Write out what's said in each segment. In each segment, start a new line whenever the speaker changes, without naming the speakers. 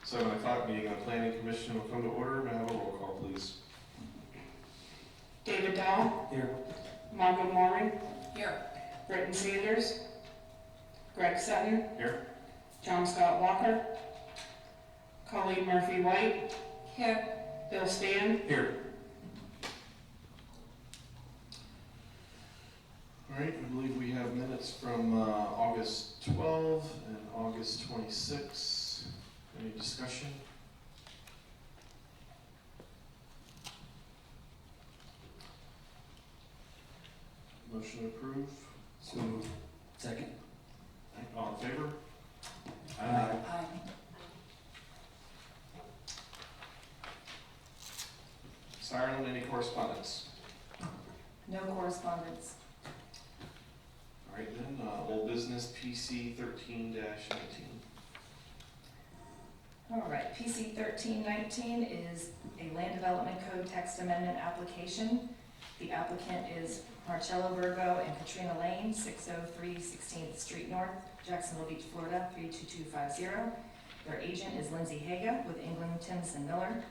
7 o'clock, meeting of the Planning Commission will come to order. May I have a roll call, please?
David Dahl.
Here.
Margaret Mooring.
Here.
Britton Sanders. Greg Sutton.
Here.
John Scott Walker. Colleen Murphy White.
Here.
Bill Stan.
Here. All right, I believe we have minutes from August 12 and August 26. Any discussion? Motion approved.
So moved. Second.
All in favor?
Aye.
Siren, any correspondence?
No correspondence.
All right then, old business PC 13-19.
All right, PC 1319 is a land development code text amendment application. The applicant is Marcello Virgo and Katrina Lane, 603 16th Street North, Jacksonville Beach, Florida, 32250. Their agent is Lindsay Haga with England, Timms and Miller.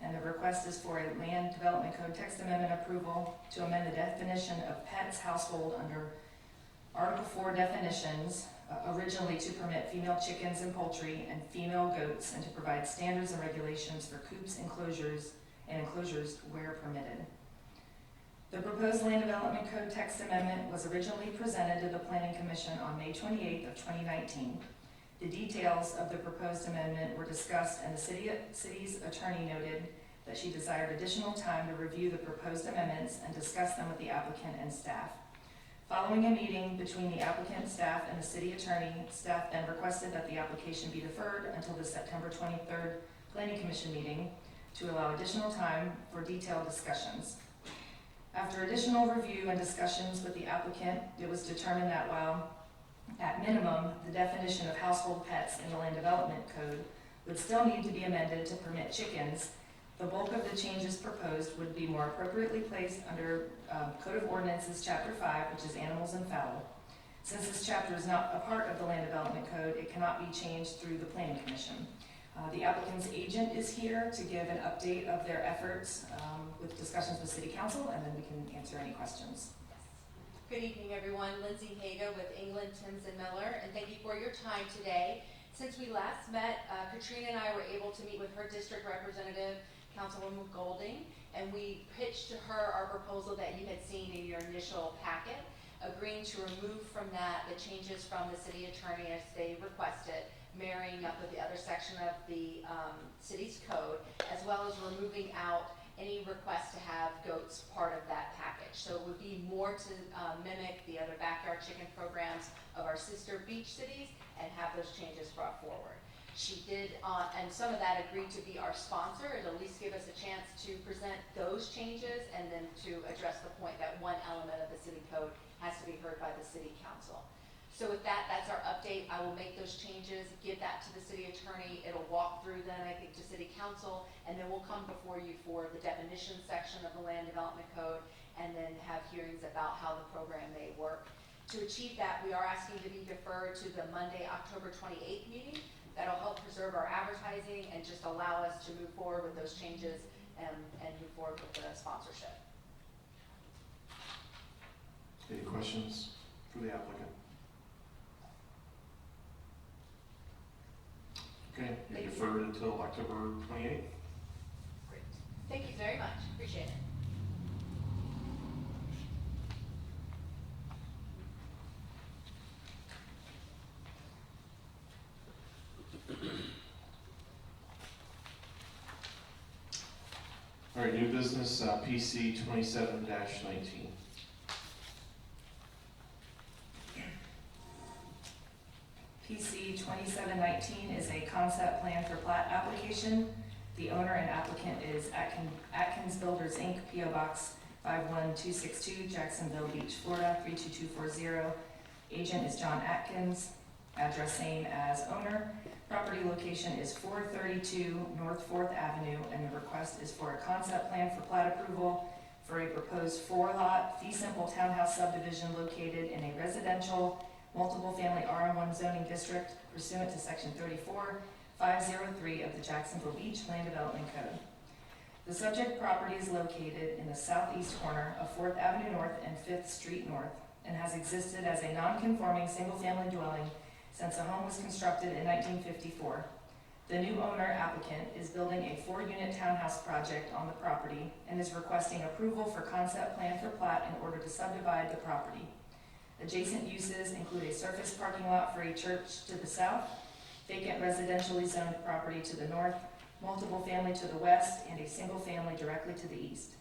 And the request is for a land development code text amendment approval to amend the definition of pets household under Article 4 definitions, originally to permit female chickens and poultry and female goats, and to provide standards and regulations for coops, enclosures, and enclosures where permitted. The proposed land development code text amendment was originally presented to the Planning Commission on May 28th of 2019. The details of the proposed amendment were discussed, and the city's attorney noted that she desired additional time to review the proposed amendments and discuss them with the applicant and staff. Following a meeting between the applicant, staff, and the city attorney, staff then requested that the application be deferred until the September 23rd Planning Commission meeting to allow additional time for detailed discussions. After additional review and discussions with the applicant, it was determined that while, at minimum, the definition of household pets in the Land Development Code would still need to be amended to permit chickens, the bulk of the changes proposed would be more appropriately placed under Code of Ordinances, Chapter 5, which is Animals and Fowl. Since this chapter is not a part of the Land Development Code, it cannot be changed through the Planning Commission. The applicant's agent is here to give an update of their efforts with discussions with City Council, and then we can answer any questions.
Good evening, everyone. Lindsay Haga with England, Timms and Miller, and thank you for your time today. Since we last met, Katrina and I were able to meet with her district representative, Councilwoman Golding, and we pitched to her our proposal that you had seen in your initial packet, agreeing to remove from that the changes from the city attorney as they requested, marrying up with the other section of the city's code, as well as removing out any request to have goats part of that package. So it would be more to mimic the other backyard chicken programs of our sister beach cities and have those changes brought forward. She did, and some of that agreed to be our sponsor, and at least give us a chance to present those changes and then to address the point that one element of the city code has to be heard by the city council. So with that, that's our update. I will make those changes, give that to the city attorney. It'll walk through then, I think, to city council, and then we'll come before you for the definition section of the Land Development Code, and then have hearings about how the program may work. To achieve that, we are asking to be deferred to the Monday, October 28th meeting. That'll help preserve our advertising and just allow us to move forward with those changes and move forward with the sponsorship.
Any questions for the applicant? Okay, you deferred until October 28th.
Great. Thank you very much. Appreciate it.
All right, new business, PC 27-19.
PC 2719 is a concept plan for plat application. The owner and applicant is Atkins Builders Inc., P.O. Box 51262, Jacksonville Beach, Florida 32240. Agent is John Atkins. Address same as owner. Property location is 432 North 4th Avenue, and the request is for a concept plan for plat approval for a proposed 4-lot fee simple townhouse subdivision located in a residential multiple family RM1 zoning district pursuant to section 34503 of the Jacksonville Beach Land Development Code. The subject property is located in the southeast corner of 4th Avenue North and 5th Street North and has existed as a non-conforming single-family dwelling since the home was constructed in 1954. The new owner applicant is building a 4-unit townhouse project on the property and is requesting approval for concept plan for plat in order to subdivide the property. Adjacent uses include a surface parking lot for a church to the south, vacant residentially zoned property to the north, multiple family to the west, and a single family directly to the east.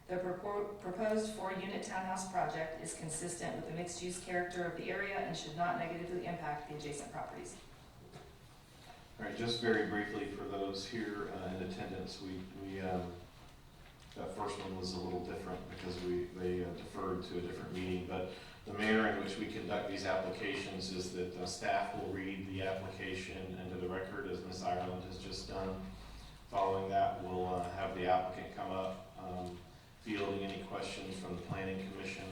The proposed 4-unit townhouse project is consistent with the mixed-use character of the area and should not negatively impact the adjacent properties.
All right, just very briefly for those here in attendance, that first one was a little different because they deferred to a different meeting, but the manner in which we conduct these applications is that staff will read the application into the record as Ms. Ireland has just done. Following that, we'll have the applicant come up, fielding any questions from the Planning Commission,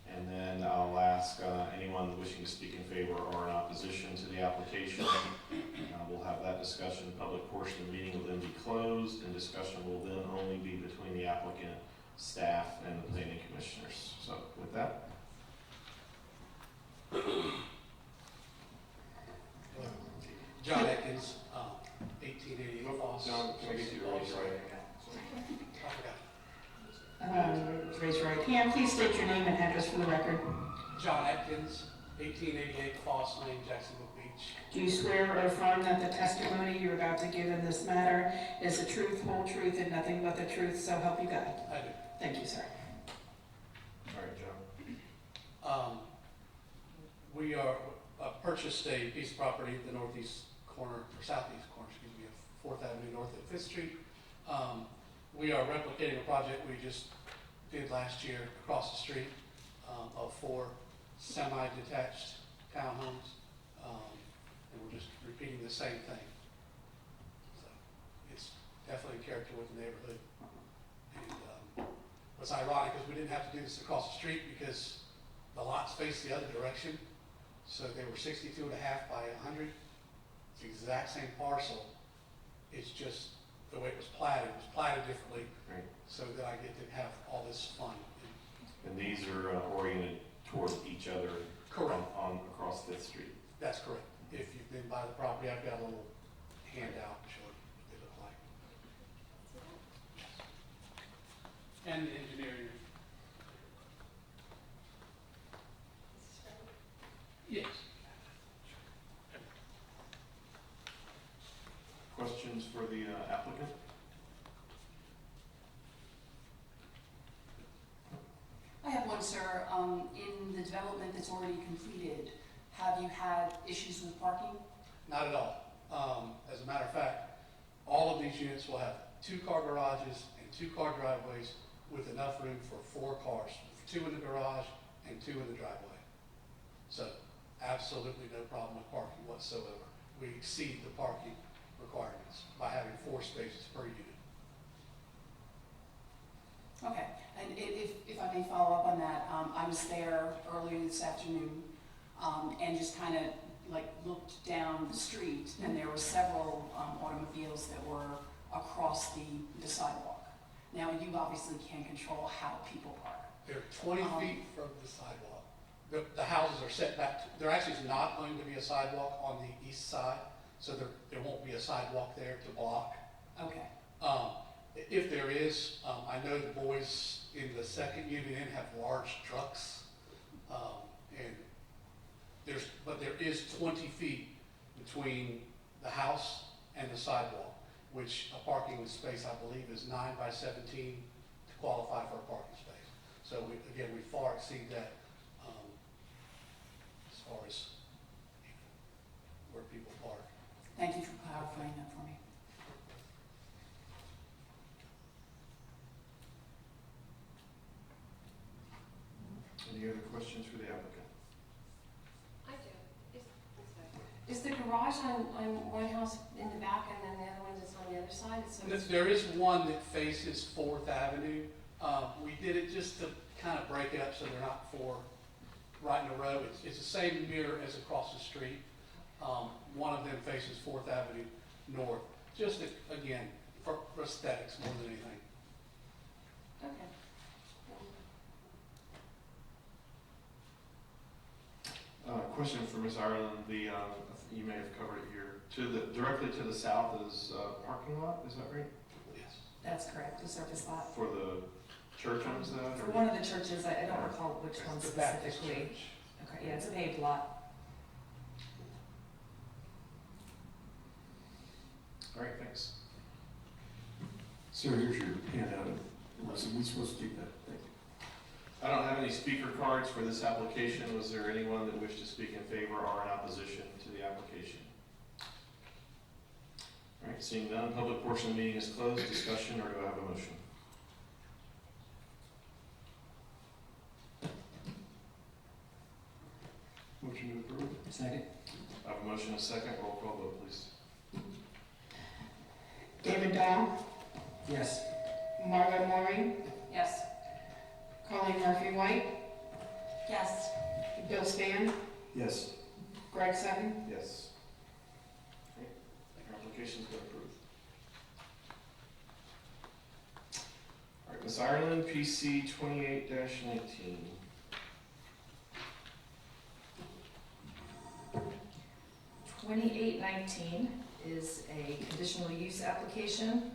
and then I'll ask anyone wishing to speak in favor or in opposition to the application. We'll have that discussion. The public portion of the meeting will then be closed, and discussion will then only be between the applicant, staff, and the planning commissioners. So with that.
John Atkins, 1888 Foss.
John, can I get you to raise your right hand?
Raise your right hand. Please state your name and address for the record.
John Atkins, 1888 Foss Lane, Jacksonville Beach.
Do you swear or affirm that the testimony you're about to give in this matter is the truth, whole truth, and nothing but the truth, so help you God?
I do.
Thank you, sir.
All right, John.
We purchased a piece of property at the northeast corner, or southeast corner, excuse me, of 4th Avenue North and 5th Street. We are replicating a project we just did last year across the street of 4 semi-detached townhomes, and we're just repeating the same thing. So it's definitely in character with the neighborhood. And what's ironic is we didn't have to do this across the street because the lots face the other direction. So they were 62 and a half by 100. It's the exact same parcel. It's just the way it was platted. It was platted differently,
Right.
so that I get to have all this fun.
And these are oriented toward each other
Correct.
on across 5th Street.
That's correct. If you've been by the property, I've got a little handout showing what they look like. And the engineering. Yes.
Questions for the applicant?
I have one, sir. In the development that's already completed, have you had issues with parking?
Not at all. As a matter of fact, all of these units will have 2-car garages and 2-car driveways with enough room for 4 cars, 2 in the garage and 2 in the driveway. So absolutely no problem with parking whatsoever. We exceed the parking requirements by having 4 spaces per unit.
Okay, and if I may follow up on that, I was there earlier this afternoon and just kind of like looked down the street, and there were several automobiles that were across the sidewalk. Now, you obviously can't control how people park.
They're 20 feet from the sidewalk. The houses are set back. There actually is not going to be a sidewalk on the east side, so there won't be a sidewalk there to block.
Okay,
If there is, I know the boys in the second unit in have large trucks, but there is 20 feet between the house and the sidewalk, which a parking space, I believe, is 9 by 17 to qualify for a parking space. So we far exceed that as far as where people park.
thank you for clarifying that for me.
Any other questions for the applicant?
I do.
Is the garage on one house in the back and then the other one is on the other side? So it's-
There is one that faces 4th Avenue. We did it just to kind of break it up so they're not 4 right in a row. It's the same mirror as across the street. One of them faces Fourth Avenue North, just again, for aesthetics more than anything.
Okay.
Question for Ms. Ireland, you may have covered it here, directly to the south is parking lot, is that right?
Yes.
That's correct, the surface lot.
For the church owns that?
For
or-
one of the churches, I don't recall which one
The Baptist
specifically.
Church.
Okay, yeah, it's a paved lot.
All right, thanks.
Sir, here's your handout. Unless we're supposed to keep that. Thank you.
I don't have any speaker cards for this application. Was there anyone that wished to speak in favor or in opposition to the application? All right, seeing none, public portion of the meeting is closed. Discussion, or do I have a motion?
Motion to approve. Second.
I have a motion and a second. Roll call vote, please.
David Dahl,
Yes.
Margo Maury,
Yes.
Colleen Murphy-White,
Yes.
Bill Span,
Yes.
Greg Sutton.
Yes. Great. Your application's been approved. All right, Ms. Ireland, PC 28-19.
2819 is a conditional use application.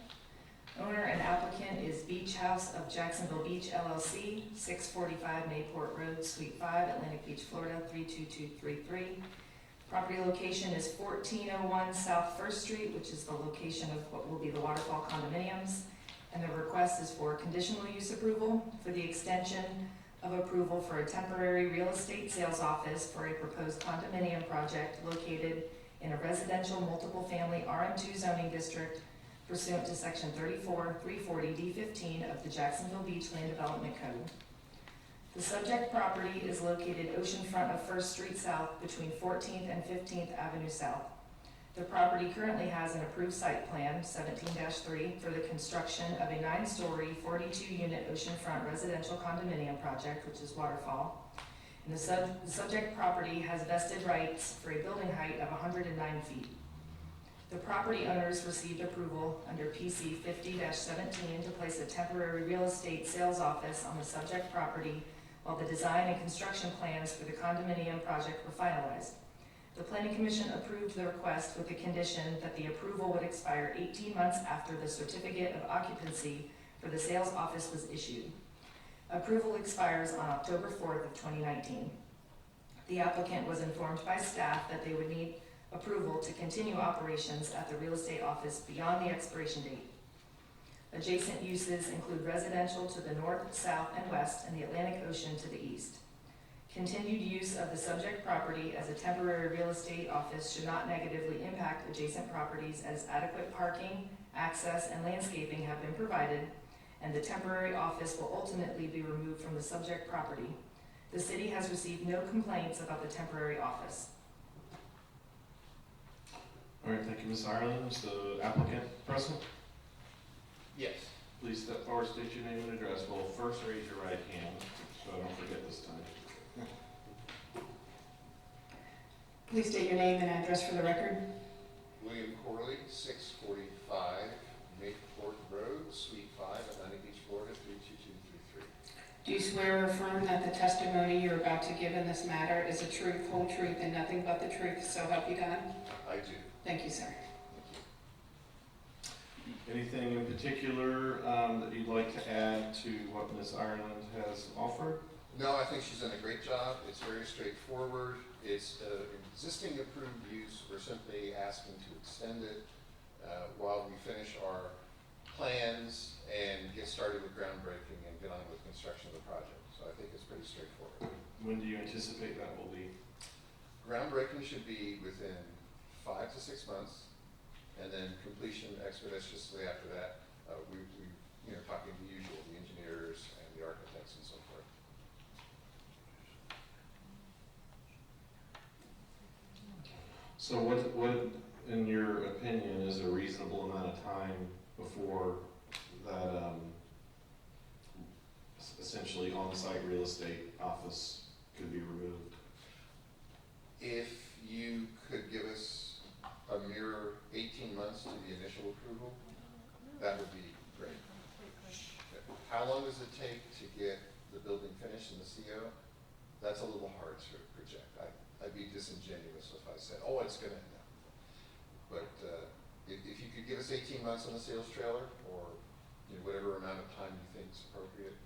Owner and applicant is Beach House of Jacksonville Beach LLC, 645 Mayport Road, Suite 5, Atlantic Beach, Florida, 32233. Property location is 1401 South First Street, which is the location of what will be the Waterfall condominiums. And the request is for conditional use approval for the extension of approval for a temporary real estate sales office for a proposed condominium project located in a residential multiple family RM2 zoning district pursuant to section 34340D15 of the Jacksonville Beach Land Development Code. The subject property is located oceanfront of First Street South between 14th and 15th Avenue South. The property currently has an approved site plan, 17-3, for the construction of a 9-story, 42-unit oceanfront residential condominium project, which is Waterfall. And the subject property has vested rights for a building height of 109 feet. The property owners received approval under PC 50-17 to place a temporary real estate sales office on the subject property while the design and construction plans for the condominium project were finalized. The Planning Commission approved the request with the condition that the approval would expire 18 months after the certificate of occupancy for the sales office was issued. Approval expires on October 4th of 2019. The applicant was informed by staff that they would need approval to continue operations at the real estate office beyond the expiration date. Adjacent uses include residential to the north, south, and west, and the Atlantic Ocean to the east. Continued use of the subject property as a temporary real estate office should not negatively impact adjacent properties as adequate parking, access, and landscaping have been provided, and the temporary office will ultimately be removed from the subject property. The city has received no complaints about the temporary office.
All right, thank you, Ms. Ireland. Is the applicant present?
Yes.
Please step forward, state your name and address. Well, first raise your right hand, so I don't forget this time.
Please state your name and address for the record.
William Corley, 645 Mayport Road, Suite 5, Atlantic Beach, Florida, 32233.
Do you swear or affirm that the testimony you're about to give in this matter is the truth, whole truth, and nothing but the truth, so help you God?
I do.
Thank you, sir.
Anything in particular that you'd like to add to what Ms. Ireland has offered?
No, I think she's done a great job. It's very straightforward. It's an existing approved use. We're simply asking to extend it while we finish our plans and get started with groundbreaking and get on with construction of the project. So I think it's pretty straightforward.
When do you anticipate that will be?
Groundbreaking should be within 5 to 6 months, and then completion expeditiously after that. We talking the usual, the engineers and the architects and so forth.
So what, in your opinion, is a reasonable amount of time before that essentially on-site real estate office could be removed.
If you could give us a mere 18 months to the initial approval, that would be great. How long does it take to get the building finished in the CO? That's a little hard to project. I'd be disingenuous if I said, oh, it's gonna, no. But if you could give us 18 months on the sales trailer, or whatever amount of time you think is appropriate,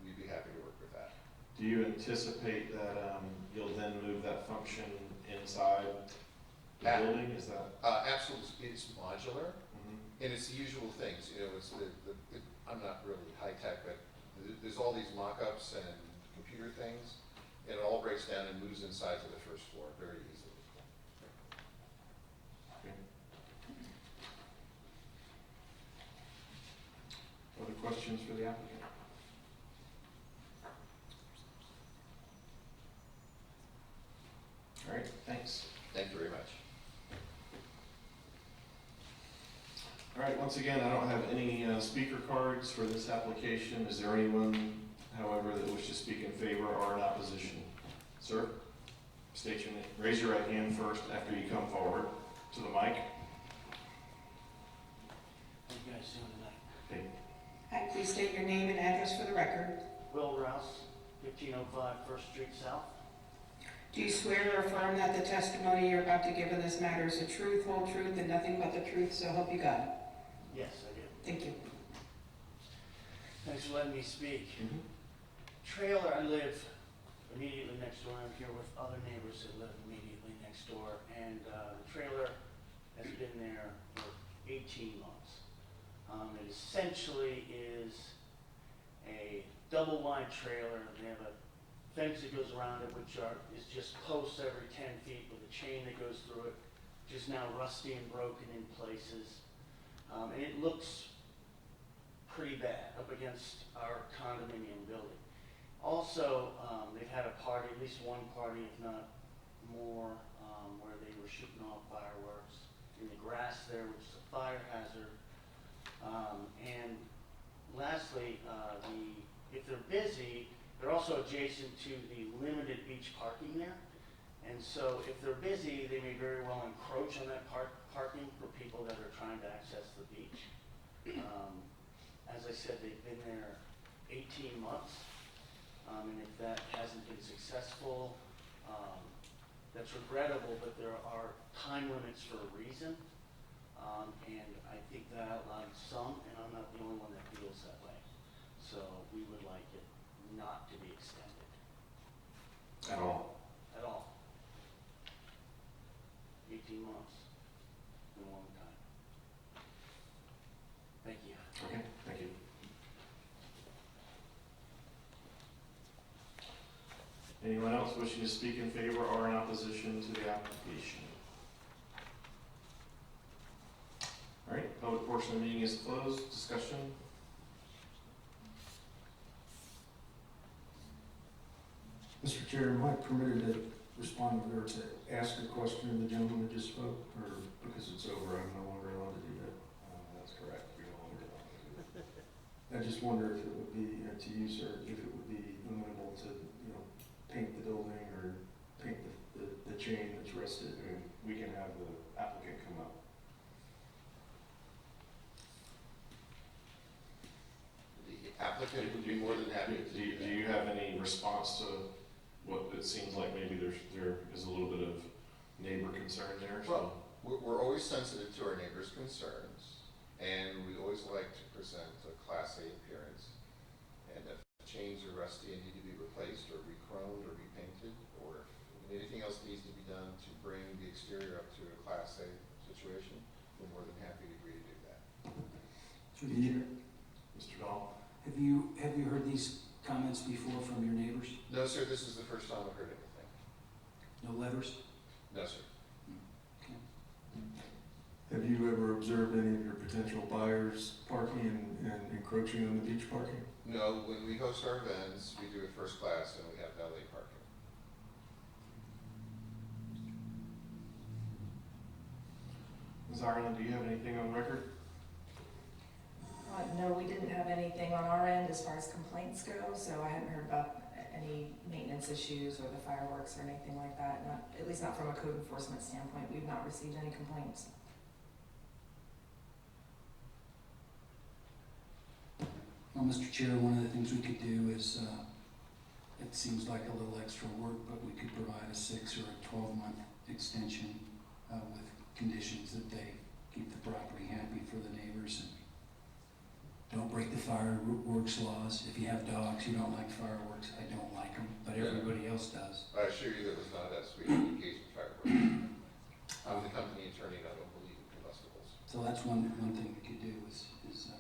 we'd be happy to work with that.
Do you anticipate that you'll then move that function inside the building? Is that?
Absolutely, it's modular, and it's the usual things. It's I'm not really high tech, but there's all these mock-ups and computer things, and it all breaks down and moves inside to the first floor very easily.
Okay. Other questions for the applicant? All right, thanks.
Thank you very much.
All right, once again, I don't have any speaker cards for this application. Is there anyone, however, that wishes to speak in favor or in opposition? Sir, state your name. Raise your right hand first after you come forward to the mic.
How you guys doing tonight?
Okay.
Hi, please state your name and address for the record.
Will Rouse, 1505 First Street South.
Do you swear or affirm that the testimony you're about to give in this matter is the truth, whole truth, and nothing but the truth, so help you God?
Yes, I do.
Thank you.
Thanks for letting me speak. Trailer, I live immediately next door. I'm here with other neighbors that live immediately next door. And the trailer has been there for 18 months. It essentially is a double wide trailer. They have a fence that goes around it, which is just posts every 10 feet with a chain that goes through it, which is now rusty and broken in places. And it looks pretty bad up against our condominium building. Also, they've had a party, at least one party, if not more, where they were shooting off fireworks in the grass there, which is a fire hazard. And lastly, if they're busy, they're also adjacent to the limited beach parking there. And so if they're busy, they may very well encroach on that parking for people that are trying to access the beach. As I said, they've been there 18 months. And if that hasn't been successful, that's regrettable, but there are time limits for a reason. And I think that outlines some, and I'm not the only one that feels that way. So we would like it not to be extended.
At all?
At all. 18 months. A long time. Thank you.
Okay, thank you. Anyone else wishing to speak in favor or in opposition to the application? All right, public portion of the meeting is closed. Discussion?
Mr. Chair, am I permitted to respond or to ask a question of the gentleman that just spoke, or because it's over, I'm no longer allowed to do that?
That's correct. We don't want to do that.
I just wonder if it would be, to you, sir, if it would be amenable to, paint the building or paint the chain that's rusted.
I mean, we can have the applicant come up.
The applicant would be more than happy to do that.
Do you have any response to what it seems like maybe there is a little bit of neighbor concern there?
Well, we're always sensitive to our neighbors' concerns, and we always like to present a Class A appearance. And if chains are rusty and need to be replaced or re-chromed or repainted, or if anything else needs to be done to bring the exterior up to a Class A situation, we're more than happy to agree to do that.
Through the chair.
Mr. Dahl?
Have you heard these comments before from your neighbors?
No, sir, this is the first time I've heard anything.
No letters?
No, sir.
Okay.
Have you ever observed any of your potential buyers parking and encroaching on the beach parking?
No, when we host our events, we do it first class and we have valet parking.
Ms. Ireland, do you have anything on record?
No, we didn't have anything on our end as far as complaints go, so I haven't heard about any maintenance issues or the fireworks or anything like that, not, at least not from a code enforcement standpoint. We've not received any complaints.
Well, Mr. Chair, one of the things we could do is, it seems like a little extra work, but we could provide a 6 or a 12-month extension with conditions that they keep the property happy for the neighbors and don't break the fireworks laws. If you have dogs, you don't like fireworks. I don't like them, but everybody else does.
I assure you that was not us, we engaged in fireworks. I'm the company attorney and I don't believe in combustibles.
So that's one thing we could do is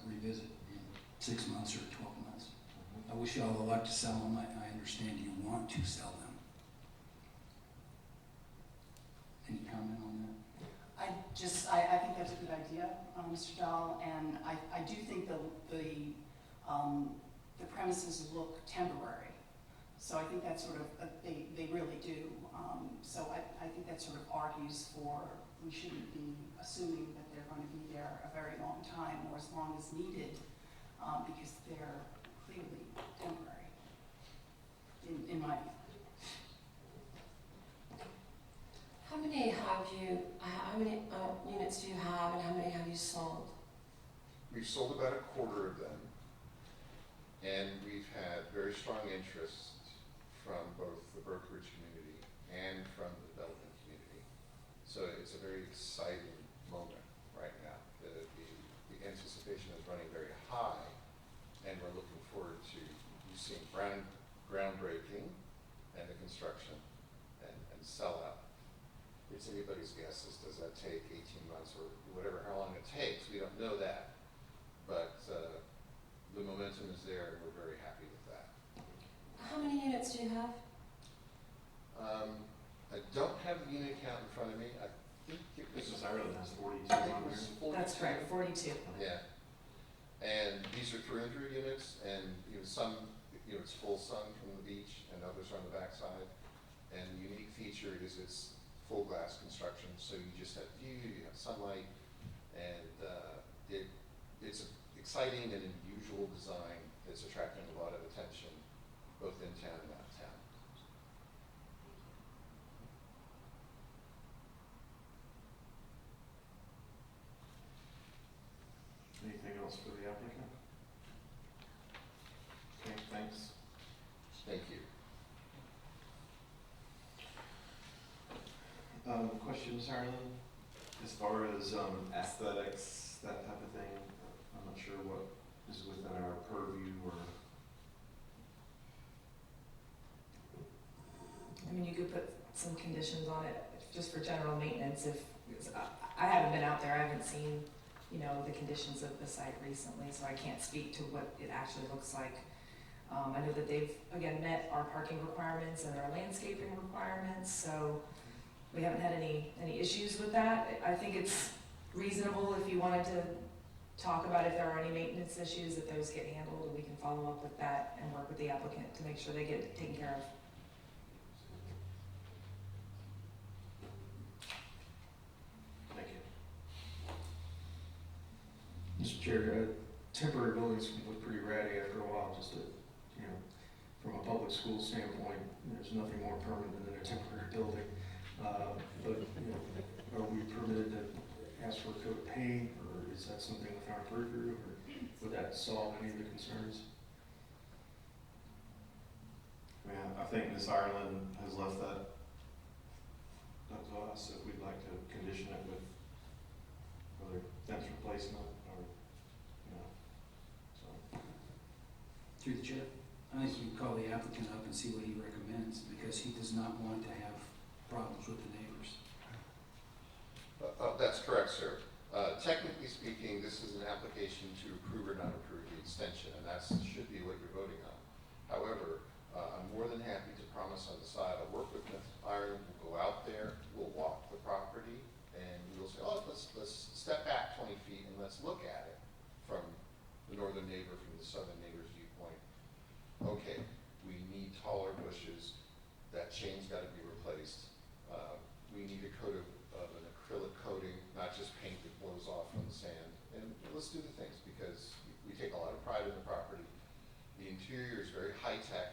revisit in 6 months or 12 months. I wish you all the luck to sell them. I understand you want to sell them. Any comment on that?
I think that's a good idea, Mr. Dahl, and I do think the premises look temporary. So I think that sort of, they really do. So I think that sort of argues for, we shouldn't be assuming that they're going to be there a very long time or as long as needed, because they're clearly temporary, in my view.
How many units do you have and how many have you sold?
We've sold about a quarter of them, and we've had very strong interest from both the brokerage community and from the development community. So it's a very exciting moment right now. The anticipation is running very high, and we're looking forward to you seeing groundbreaking and the construction and sellout. It's anybody's guess as does that take 18 months or whatever, how long it takes. We don't know that, but the momentum is there and we're very happy with that.
How many units do you have?
I don't have the unit count in front of me. I think it was,
Mrs. Ireland has 42
I think
on
it
there.
was 42.
That's correct, 42.
Yeah. And these are through-and-through units, and some, it's full sun from the beach and others are on the backside. And the unique feature is it's full glass construction, so you just have view, you have sunlight, and it's an exciting and unusual design that's attracting a lot of attention, both in town and out of town.
Anything else for the applicant? Okay, thanks.
Thank you.
Questions, Harlan? As far as aesthetics, that type of thing, I'm not sure what is within our purview or.
I mean, you could put some conditions on it just for general maintenance if, I haven't been out there, I haven't seen, the conditions of the site recently, so I can't speak to what it actually looks like. I know that they've, again, met our parking requirements and our landscaping requirements, so we haven't had any issues with that. I think it's reasonable if you wanted to talk about if there are any maintenance issues, that those get handled, and we can follow up with that and work with the applicant to make sure they get taken care of.
Thank you.
Mr. Chair, temporary buildings can look pretty ratty after a while, just to, from a public school standpoint, there's nothing more permanent than a temporary building. But, are we permitted to ask for a coat of paint, or is that something with our purview, or would that solve any of the concerns?
I think Ms. Ireland has left that up to us, if we'd like to condition it with whether fence replacement or, so.
Through the chair, I think you can call the applicant up and see what he recommends, because he does not want to have problems with the neighbors.
That's correct, sir. Technically speaking, this is an application to approve or not approve the extension, and that should be what you're voting on. However, I'm more than happy to promise on the side, I'll work with Ms. Ireland, we'll go out there, we'll walk the property, and we'll say, let's step back 20 feet and let's look at it from the northern neighbor, from the southern neighbor's viewpoint. Okay, we need taller bushes, that chain's got to be replaced. We need a coat of an acrylic coating, not just paint that blows off from the sand. And let's do the things, because we take a lot of pride in the property. The interior is very high-tech,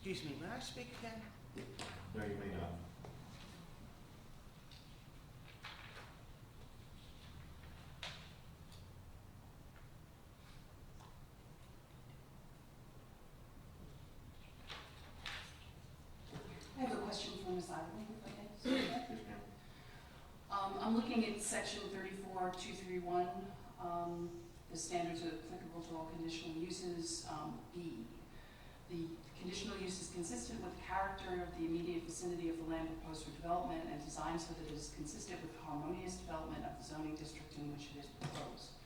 Excuse me, may I speak again?
No, you may not.
I have a question for Ms. Ireland, if I may.
Yes, ma'am.
I'm looking at section 34231, the standards are applicable to all conditional uses, B. The conditional use is consistent with the character of the immediate vicinity of the land proposed for development and designed so that it is consistent with harmonious development of the zoning district in which it is proposed.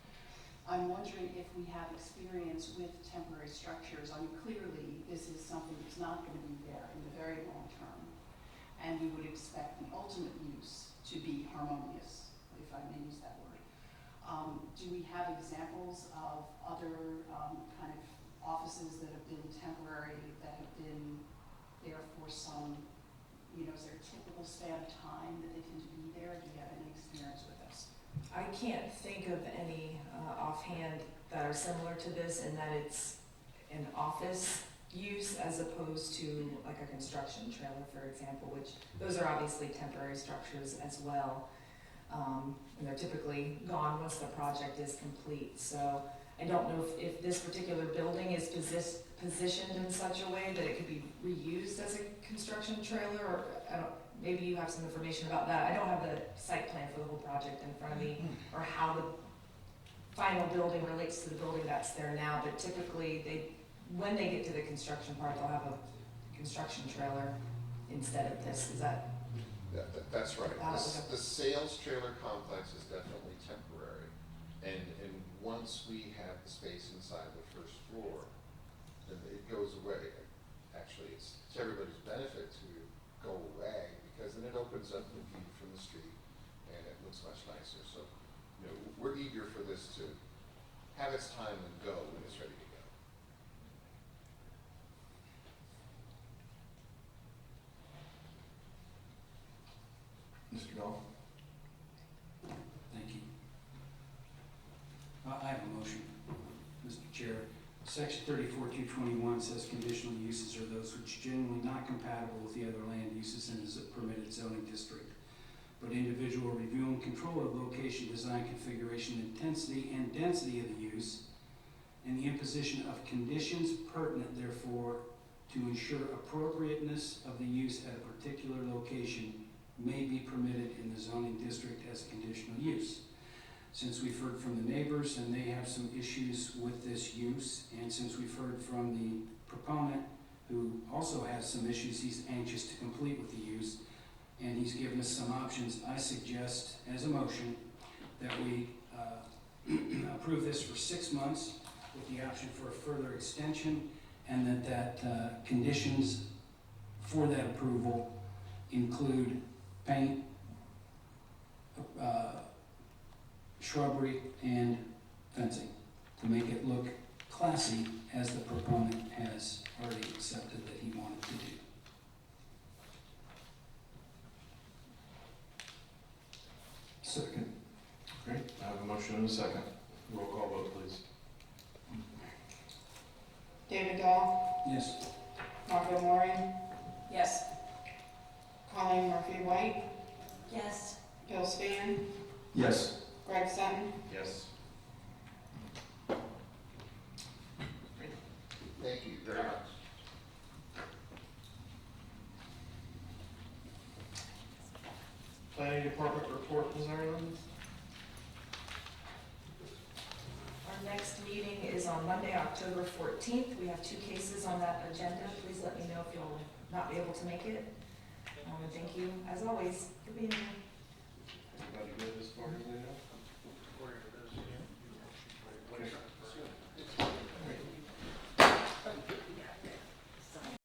I'm wondering if we have experience with temporary structures. I mean, clearly, this is something that's not going to be there in the very long term. And we would expect the ultimate use to be harmonious, if I may use that word. Do we have examples of other kind of offices that have been temporary, that have been there for some, is there a typical span of time that they tend to be there? Do you have any experience with this?
I can't think of any offhand that are similar to this in that it's an office use as opposed to like a construction trailer, for example, which those are obviously temporary structures as well. And they're typically gone once the project is complete. So I don't know if this particular building is positioned in such a way that it could be reused as a construction trailer, or maybe you have some information about that. I don't have the site plan for the whole project in front of me, or how the final building relates to the building that's there now, but typically when they get to the construction part, they'll have a construction trailer instead of this. Is that?
That's right. The sales trailer complex is definitely temporary. And once we have the space inside the first floor, then it goes away. Actually, it's to everybody's benefit to go away, because then it opens up the view from the street and it looks much nicer. So, we're eager for this to have its time and go when it's ready to go.
Mr. Dahl?
Thank you. I have a motion, Mr. Chair. Section 34-221 says conditional uses are those which generally not compatible with the other land uses in the permitted zoning district, but individual review and control of location, design, configuration, intensity, and density of the use, and the imposition of conditions pertinent therefore to ensure appropriateness of the use at a particular location may be permitted in the zoning district as a conditional use. Since we've heard from the neighbors and they have some issues with this use, and since we've heard from the proponent who also has some issues, he's anxious to complete with the use, and he's given us some options, I suggest as a motion that we approve this for 6 months with the option for a further extension, and that conditions for that approval include paint, shrubbery, and fencing to make it look classy, as the proponent has already accepted that he wanted to do.
Second.
Great, I have a motion and a second. Roll call vote, please.
David Dahl,
Yes.
Margot Moran,
Yes.
Colleen Murphy-White,
Yes.
Bill Span,
Yes.
Greg Sutton.
Yes.
Thank you very much.
Planning Department report, Ms. Ireland?
Our next meeting is on Monday, October 14th. We have 2 cases on that agenda. Please let me know if you'll not be able to make it. And thank you, as always, for being here.